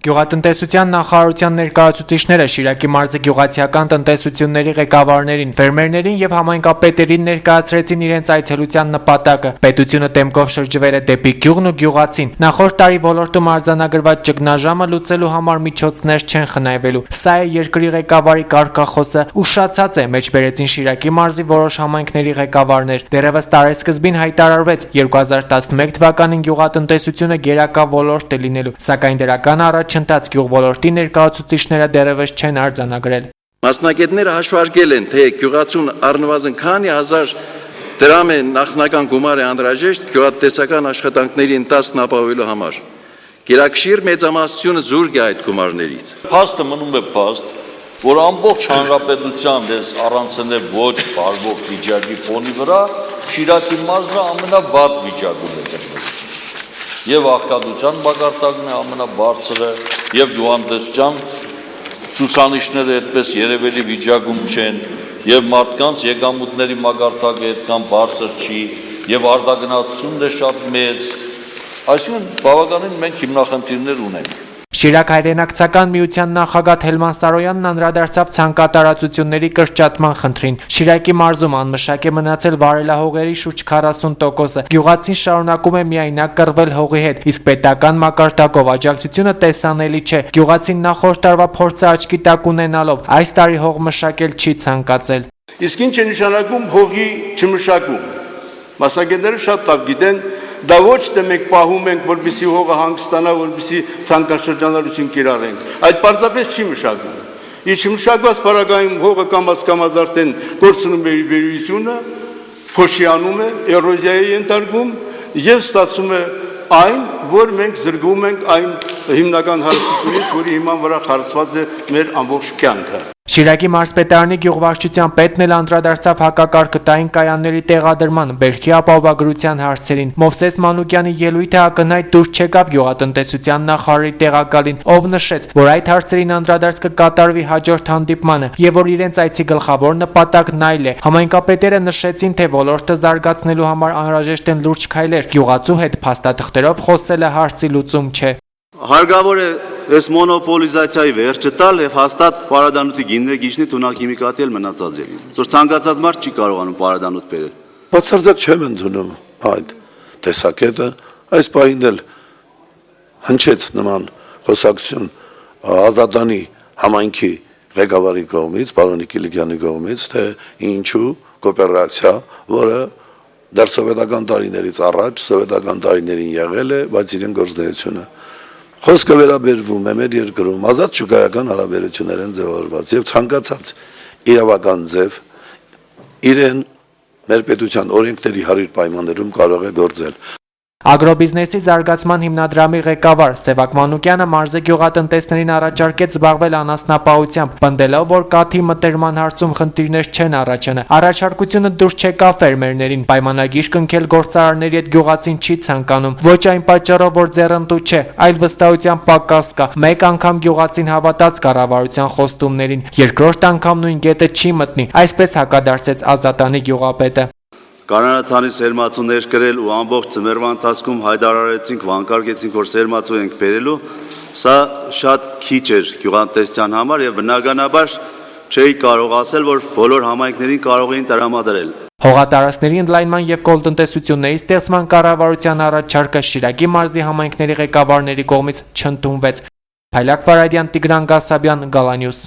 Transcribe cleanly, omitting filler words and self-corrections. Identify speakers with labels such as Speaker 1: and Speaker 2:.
Speaker 1: Գյուղատնտեսության նախարարության ներկայացուցիչները Շիրակի մարզի գյուղացիական տնտեսությունների ղեկավարներին, ֆերմերներին եւ համայնքապետերին ներկայացրեցին իրենց այցելության նպատակը։ Պետությունը դեմքով շրջվել է դեպի գյուղն ու գյուղացին։ Նախորդ տարի ոլորտում արձանագրված ճգնաժամը լուծելու համար միջոցներ չեն խնայվելու։ Սա է երկրի ղեկավարի կարգախոսը, ուշացած է, մեջբերեցին Շիրակի մարզի որոշ համայնքների ղեկավարներ։ Դեռևս տարեսկզբին հայտարարվեց 2011 թվականին գյուղատնտեսությունը գերակա ոլորտ է լինելու, սակայն դրական առաջընթաց գյուղոլորտի ներկայացուցիչները դեռևս չեն արձանագրել։
Speaker 2: Մասնագետները հաշվարկել են, թե գյուղացուն առնվազն քանի հազար դրամ է նախնական գումար է անհրաժեշտ գյուղատնտեսական աշխատանքների ընթացքն ապահովելու համար։ Գերակշիռ մեծամասնությունը զուրկ է այդ գումարներից։
Speaker 3: Փաստը մնում է փաստ, որ ամբողջ հանրապետության դες առանցել է ոչ բարվող վիճակի ֆոնի վրա, Շիրակի մարզը ամենավատ վիճակում է գտնվում։ Եվ աղքատության մակարդակն է ամենաբարձրը, եւ գյուղատնտեսության ցուցանիշները այդպես երևելի վիճակում չեն, եւ մարդկանց եկամուտների մակարդակը այդքան բարձր չի, եւ արտագնացությունն է շատ մեծ, այսինքն բավականին մենք հիմնախնդիրներ ունենք։
Speaker 1: Շիրակ հայրենակցական միության նախագահ Թելման Սարոյանն անդրադարձավ ցանկատարածությունների կրճատման խնդրին։ Շիրակի մարզում անմշակ է մնացել վարելահողերի շուրջ 40%-ը։ Գյուղացին շարունակում է միայնակ կռվել հողի հետ, իսկ պետական մակարդակով աջակցությունը տեսանելի չէ։ Գյուղացին նախորդ տարվա փորձը աչքի տակ ունենալով այս տարի հող մշակել չի ցանկացել։
Speaker 4: Իսկ ինչ է նշանակում հողի չմշակում։ Մասնագետները շատ լավ գիտեն, դա ոչ թե մենք պահում ենք, որպեսզի հողը հանգստանա, որպեսզի ցանկաշրջանառություն կիրառենք։ Այդ պարզապես չի մշակում։ Իսկ մշակված պարագայում հողը կամաց արդեն կորցնում է իր բերությունը, փոշիանում է, էրոզիայի ենթարկվում եւ ստացվում է այն, որ մենք զրկվում ենք այն հիմնական հարստությունից, որի հիման վրա խարսված է մեր ամբողջ կյանքը։
Speaker 1: Շիրակի մարզպետարանի գյուղվարչության պետն էլ անդրադարձավ հակակարգտային կայանների տեղադրման, բերքի ապահովագրության հարցերին։ Մովսես Մանուկյանի ելույթը ակնհայտ դուրս չեկավ գյուղատնտեսության նախարարի տեղակալին, ով նշեց, որ այդ հարցերին անդրադարձ կկատարվի հաջորդ հանդիպմանը եւ որ իրենց այցի գլխավոր նպատակն այլ է։ Համայնքապետերը նշեցին, թե ոլորտը զարգացնելու համար անհրաժեշտ են լուրջ քայլեր։ Գյուղացու հետ փաստաթղթերով խոսելը հարցի լուծում չէ։
Speaker 5: Հարկավոր է այս մոնոպոլիզացիայի վերջը տալ եւ հաստատ պարադանուտի գիններ գիչնի տունակիմիկատի էլ մնացած է։ Որ ցանկացած մարդ չի կարողանում պարադանուտ բերել։
Speaker 6: Բացարձակ չեմ ընդունում այդ տեսակետը, այս պահին էլ հնչեց նման խոսակցություն Ազատանի համայնքի ղեկավարի կողմից, պարոն Կիլիկյանի կողմից, թե ինչու կոոպերացիա, որը դեռ սովետական տարիներից առաջ, սովետական տարիներին եղել է, բայց իրեն գործունեությունը Խոսքը վերաբերվում է մեր երկրում ազատ շուկայական հարաբերություններ են ձևավորված եւ ցանկացած իրավական ձև իրեն մեր պետության օրենքների հարիր պայմաններում կարող է գործել։
Speaker 1: Ագրոբիզնեսի զարգացման հիմնադրամի ղեկավար Սևակ Մանուկյանը մարզի գյուղատնտեսներին առաջարկեց զբաղվել անասնապահությամբ, պնդելով, որ կաթի մտերման հարցում խնդիրներ չեն առաջանա։ Առաջարկությունը դուրս չեկավ ֆերմերներին, պայմանագիր կնքել գործարարների հետ գյուղացին չի ցանկանում, ոչ այն պատճառով, որ ձեռնտու չէ, այլ վստահության պակաս կա։ Մեկ անգամ գյուղացին հավատաց կառավարության խոստումներին, երկրորդ անգամ նույն կետը չի մտնի, այսպես հակադարձեց Ազատանի գյուղապետը։
Speaker 5: Կանանացանի սերմացուներ կրել ու ամբողջ ծմերվա ընթացքում հայտարարեցինք, վանկարկեցինք, որ սերմացու ենք բերելու, սա շատ քիչ էր գյուղատնտեսության համար եւ բնականաբար չէի կարող ասել, որ բոլոր համայնքներին կարող էին տրամադրել։
Speaker 1: Հողատարածքների ընդլայնման եւ կոլտնտեսությունների ստեղծման կառավարության առաջարկը Շիրակի մարզի համայնքների ղեկավարների կողմից չընդունվեց։ Փայլակ Վարադյան, Տիգրան Գասաբյան, Գալանյուս։